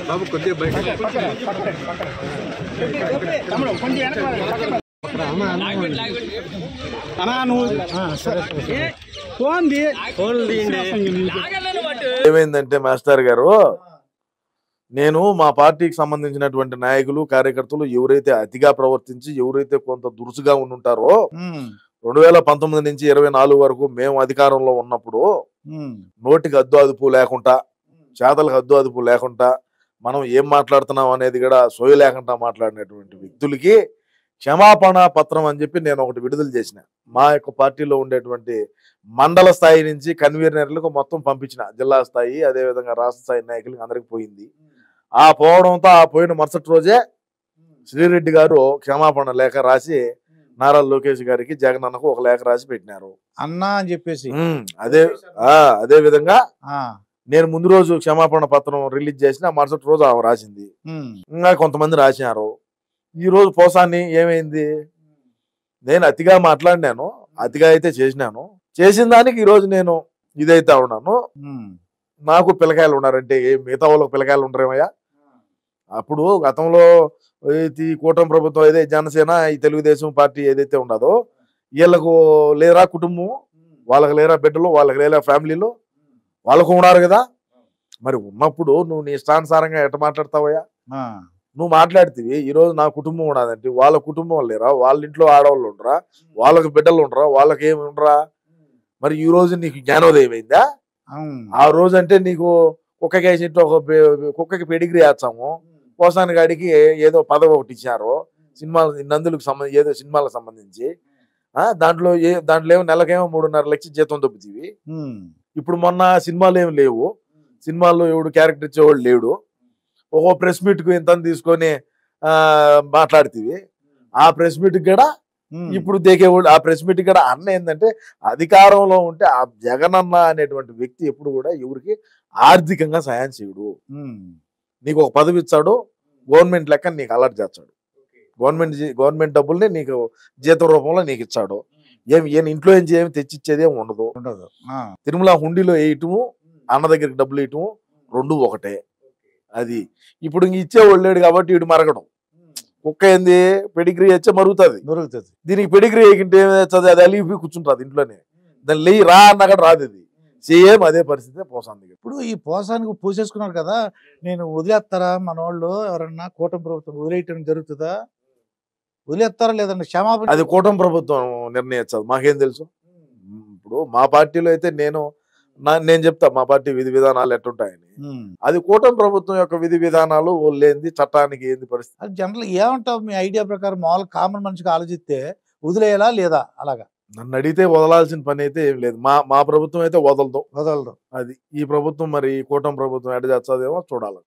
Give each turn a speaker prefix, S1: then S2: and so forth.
S1: బాబు కొద్దిగా బయట
S2: ఏమైందంటే మాస్టర్ గారు, నేను మా పార్టీకి సంబంధించినటువంటి నాయకులు కార్యకర్తలు ఎవరైతే అతిగా ప్రవర్తించి ఎవరైతే కొంత దురుసుగా ఉండుంటారో 2019 నుంచి 24 వరకు మేము అధికారంలో ఉన్నప్పుడు నోటికి అద్దు అదుపు లేకుండా చేతలకు అద్దు అదుపు లేకుండా మనం ఏం మాట్లాడుతున్నాం అనేది కూడా సోయి లేకుండా మాట్లాడినటువంటి వ్యక్తులకి క్షమాపణ పత్రం అని చెప్పి నేను ఒకటి విడుదల చేసిన. మా యొక్క పార్టీలో ఉండేటువంటి మండల స్థాయి నుంచి కన్వీనర్లకు మొత్తం పంపించిన, జిల్లా స్థాయి అదేవిధంగా రాష్ట్ర స్థాయి నాయకులకి అందరికి పోయింది. ఆ పోవడంతో ఆ పోయిన మరుసటి రోజే శ్రీరెడ్డి గారు క్షమాపణ లేఖ రాసి నారా లోకేష్ గారికి జగన్ అన్నకు ఒక లేఖ రాసి పెట్టినారు
S3: అన్నా అని చెప్పేసి.
S2: అదే విధంగా నేను ముందు రోజు క్షమాపణ పత్రం రిలీజ్ చేసిన మరుసటి రోజు ఆమె రాసింది. ఇంకా కొంతమంది రాసినారు. ఈ రోజు పోసాన్ని ఏమైంది, నేను అతిగా మాట్లాడినాను, అతిగా అయితే చేసినాను, చేసిన దానికి ఈ రోజు నేను ఇదైతే ఉన్నాను. నాకు పిల్లకాయలు ఉన్నారంటే మిగతా వాళ్ళకి పిల్లకాయలు ఉండరేమయ్యా? అప్పుడు గతంలో ఈ కూటమి ప్రభుత్వం ఏదైతే జనసేన ఈ తెలుగుదేశం పార్టీ ఏదైతే ఉండదో వీళ్ళకు లేరా కుటుంబం, వాళ్ళకి లేరా బిడ్డలు, వాళ్ళకి లేరా ఫ్యామిలీలు, వాళ్ళకు ఉన్నారు కదా. మరి ఉన్నప్పుడు నువ్వు నీ ఇష్టానుసారంగా ఎట్ట మాట్లాడతావయ్యా? నువ్వు మాట్లాడితే ఈరోజు నా కుటుంబం ఉన్నదంటే వాళ్ళ కుటుంబం లేరా, వాళ్ళ ఇంట్లో ఆడవాళ్ళు ఉండరా, వాళ్ళకి బిడ్డలు ఉండరా, వాళ్ళకి ఏమి ఉండరా? మరి ఈ రోజు నీకు జ్ఞానోదయం అయిందా? ఆ రోజు అంటే నీకు కుక్కకి వేసింటే కుక్కకి పెడిగ్రీ వేస్తాము, పోసాని గాడికి ఏదో పదవి ఒకటి ఇచ్చారు సినిమాలు నందులకు సంబంధించి, ఏదో సినిమాలకు సంబంధించి. దాంట్లో ఏమో నెలకేమో 3.5 లక్షల జీతం దొబ్బుతీవి. ఇప్పుడు మొన్న సినిమాలు ఏమి లేవు, సినిమాల్లో ఎవడు క్యారెక్టర్ ఇచ్చేవాడు లేడు, ఒక ప్రెస్ మీట్కు ఇంత తీసుకొని మాట్లాడుతీవి. ఆ ప్రెస్ మీట్ కూడా ఇప్పుడు దేకేవాడు. ఆ ప్రెస్ మీట్ కూడా అన్న ఏంటంటే అధికారంలో ఉంటే ఆ జగనన్న అనేటువంటి వ్యక్తి ఎప్పుడు కూడా ఎవరికి ఆర్థికంగా సాయం చేయడు. నీకు ఒక పదవి ఇచ్చాడు, గవర్నమెంట్ లెక్క నీకు అలర్ట్ చేస్తాడు, గవర్నమెంట్ డబ్బుల్ని నీకు జీతం రూపంలో నీకు ఇచ్చాడు. ఏమి ఇంట్లో ఏమి తెచ్చిచ్చేది ఏమి ఉండదు. తిరుమల హుండీలో వేయటము, అన్న దగ్గరికి డబ్బులు వేయటము రెండు ఒకటే. అది ఇప్పుడు ఇంక ఇచ్చేవాళ్ళు లేడు కాబట్టి వీడు మరగడం. కుక్క ఏంది పెడిగ్రీ వచ్చే మరుగుతుంది. దీనికి పెడిగ్రీ వేయకుంటే ఏమవుతుంది, అది అలిగిపోయి కూర్చుంటుంది ఇంట్లోనే. దాన్ని లేయి రా అన్నా కూడా రాదు. అది సేమ్ అదే పరిస్థితి పోసాంది.
S3: ఇప్పుడు ఈ పోసానికి పూసేసుకున్నారు కదా, నేను వదిలేస్తారా మన వాళ్ళు ఎవరన్నా? కూటమి ప్రభుత్వం వదిలేయటం జరుగుతుందా? వదిలేస్తారా లేదంటే క్షమాపణ?
S2: అది కూటమి ప్రభుత్వం నిర్ణయించదు, మాకేం తెలుసు. ఇప్పుడు మా పార్టీలో అయితే నేను చెప్తా మా పార్టీ విధి విధానాలు ఎట్టుంటాయని. అది కూటమి ప్రభుత్వం యొక్క విధి విధానాలు లేనిది చట్టానికి ఏంది పరిస్థితి?
S3: అది జనరల్ ఏమంటావు మీ ఐడియా ప్రకారం? మామూలు కామన్ మనిషికి ఆలోచిస్తే వదిలేయాలా లేదా? అలాగా
S2: నన్ను అడిగితే వదలాల్సిన పని అయితే ఏం లేదు. మా ప్రభుత్వం అయితే వదలదు. అది ఈ ప్రభుత్వం మరి కూటమి ప్రభుత్వం ఎడ చేస్తుందేమో చూడాలి.